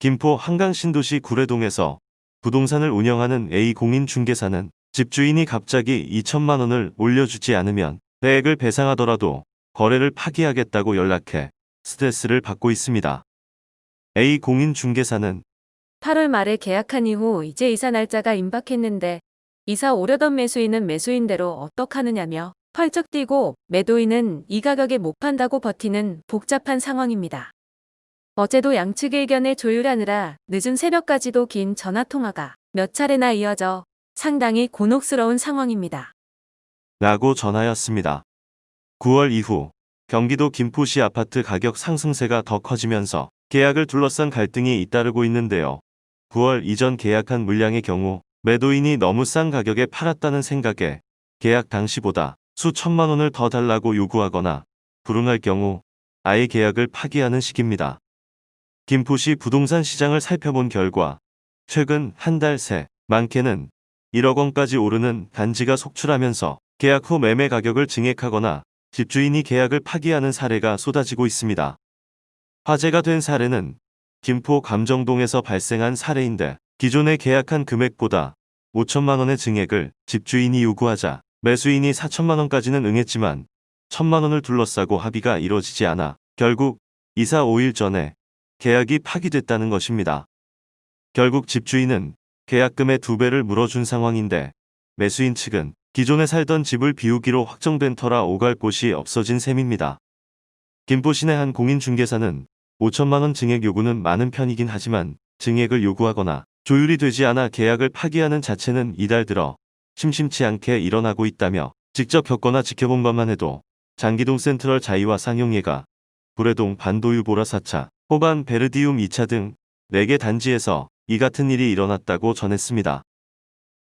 김포 한강신도시 구례동에서 부동산을 운영하는 A공인중개사는 집주인이 갑자기 2천만 원을 올려주지 않으면 대액을 배상하더라도 거래를 파기하겠다고 연락해 스트레스를 받고 있습니다. A공인중개사는 8월 말에 계약한 이후 이제 이사 날짜가 임박했는데 이사 오려던 매수인은 매수인대로 어떡하느냐며 펄쩍 뛰고 매도인은 이 가격에 못 판다고 버티는 복잡한 상황입니다. 어제도 양측 의견을 조율하느라 늦은 새벽까지도 긴 전화통화가 몇 차례나 이어져 상당히 곤혹스러운 상황입니다. 라고 전하였습니다. 9월 이후 경기도 김포시 아파트 가격 상승세가 더 커지면서 계약을 둘러싼 갈등이 잇따르고 있는데요. 9월 이전 계약한 물량의 경우 매도인이 너무 싼 가격에 팔았다는 생각에 계약 당시보다 수천만 원을 더 달라고 요구하거나 불응할 경우 아예 계약을 파기하는 식입니다. 김포시 부동산 시장을 살펴본 결과 최근 한 달 새 많게는 1억 원까지 오르는 단지가 속출하면서 계약 후 매매 가격을 증액하거나 집주인이 계약을 파기하는 사례가 쏟아지고 있습니다. 화제가 된 사례는 김포 감정동에서 발생한 사례인데 기존에 계약한 금액보다 5천만 원의 증액을 집주인이 요구하자 매수인이 4천만 원까지는 응했지만 1천만 원을 둘러싸고 합의가 이뤄지지 않아 결국 이사 5일 전에 계약이 파기됐다는 것입니다. 결국 집주인은 계약금의 2배를 물어준 상황인데 매수인 측은 기존에 살던 집을 비우기로 확정된 터라 오갈 곳이 없어진 셈입니다. 김포 시내 한 공인중개사는 5천만 원 증액 요구는 많은 편이긴 하지만 증액을 요구하거나 조율이 되지 않아 계약을 파기하는 자체는 이달 들어 심심치 않게 일어나고 있다며 직접 겪거나 지켜본 것만 해도 장기동 센트럴 자이와 상용예가, 구례동 반도유보라 4차, 호반 베르디움 2차 등 4개 단지에서 이 같은 일이 일어났다고 전했습니다.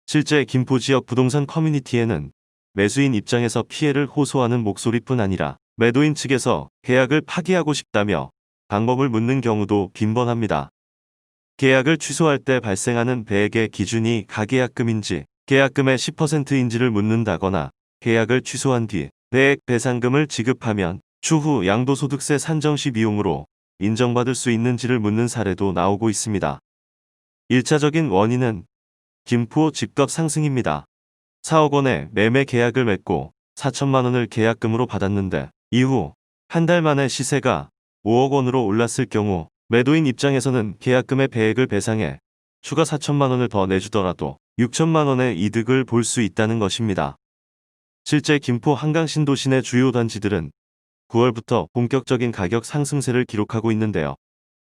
실제 김포 지역 부동산 커뮤니티에는 매수인 입장에서 피해를 호소하는 목소리뿐 아니라 매도인 측에서 계약을 파기하고 싶다며 방법을 묻는 경우도 빈번합니다. 계약을 취소할 때 발생하는 배액의 기준이 가계약금인지 계약금의 10%인지를 묻는다거나 계약을 취소한 뒤 대액 배상금을 지급하면 추후 양도소득세 산정 시 비용으로 인정받을 수 있는지를 묻는 사례도 나오고 있습니다. 1차적인 원인은 김포 집값 상승입니다. 4억 원의 매매 계약을 맺고 4천만 원을 계약금으로 받았는데 이후 한 달 만에 시세가 5억 원으로 올랐을 경우 매도인 입장에서는 계약금의 배액을 배상해 추가 4천만 원을 더 내주더라도 6천만 원의 이득을 볼 수 있다는 것입니다. 실제 김포 한강신도시 내 주요 단지들은 9월부터 본격적인 가격 상승세를 기록하고 있는데요.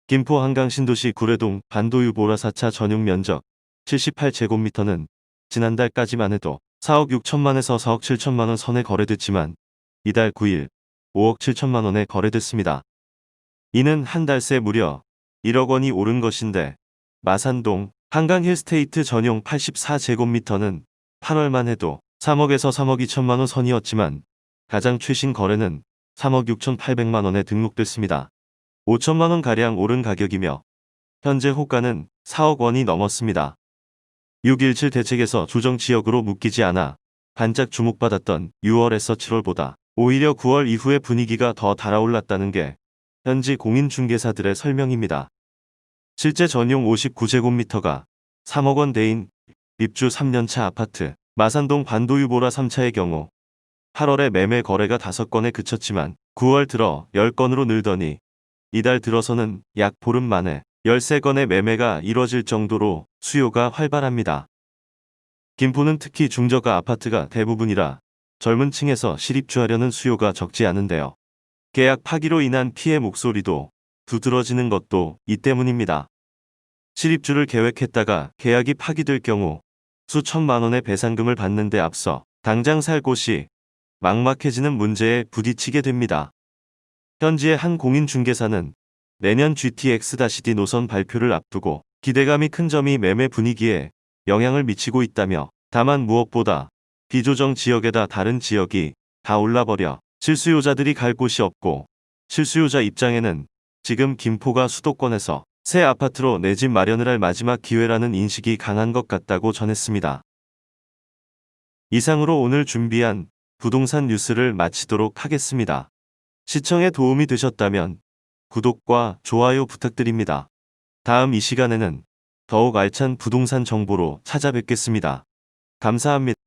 김포 한강신도시 구례동 반도유보라 4차 전용 면적 78제곱미터는 지난달까지만 해도 4억 6천만에서 4억 7천만 원 선에 거래됐지만 이달 9일 5억 7천만 원에 거래됐습니다. 이는 한 달 새 무려 1억 원이 오른 것인데 마산동 한강힐스테이트 전용 84제곱미터는 8월만 해도 3억에서 3억 2천만 원 선이었지만 가장 최신 거래는 3억 6천8백만 원에 등록됐습니다. 5천만 원가량 오른 가격이며 현재 호가는 4억 원이 넘었습니다. 6.17 대책에서 조정지역으로 묶이지 않아 반짝 주목받았던 6월에서 7월보다 오히려 9월 이후의 분위기가 더 달아올랐다는 게 현지 공인중개사들의 설명입니다. 실제 전용 59제곱미터가 3억 원대인 입주 3년차 아파트 마산동 반도유보라 3차의 경우 8월에 매매 거래가 5건에 그쳤지만 9월 들어 10건으로 늘더니 이달 들어서는 약 보름 만에 13건의 매매가 이뤄질 정도로 수요가 활발합니다. 김포는 특히 중저가 아파트가 대부분이라 젊은 층에서 실입주하려는 수요가 적지 않은데요. 계약 파기로 인한 피해 목소리도 두드러지는 것도 이 때문입니다. 실입주를 계획했다가 계약이 파기될 경우 수천만 원의 배상금을 받는 데 앞서 당장 살 곳이 막막해지는 문제에 부딪히게 됩니다. 현지의 한 공인중개사는 내년 GTX-D 노선 발표를 앞두고 기대감이 큰 점이 매매 분위기에 영향을 미치고 있다며 다만 무엇보다 비조정 지역에다 다른 지역이 다 올라버려 실수요자들이 갈 곳이 없고 실수요자 입장에는 지금 김포가 수도권에서 새 아파트로 내 집 마련을 할 마지막 기회라는 인식이 강한 것 같다고 전했습니다. 이상으로 오늘 준비한 부동산 뉴스를 마치도록 하겠습니다. 시청에 도움이 되셨다면 구독과 좋아요 부탁드립니다. 다음 이 시간에는 더욱 알찬 부동산 정보로 찾아뵙겠습니다. 감사합니다.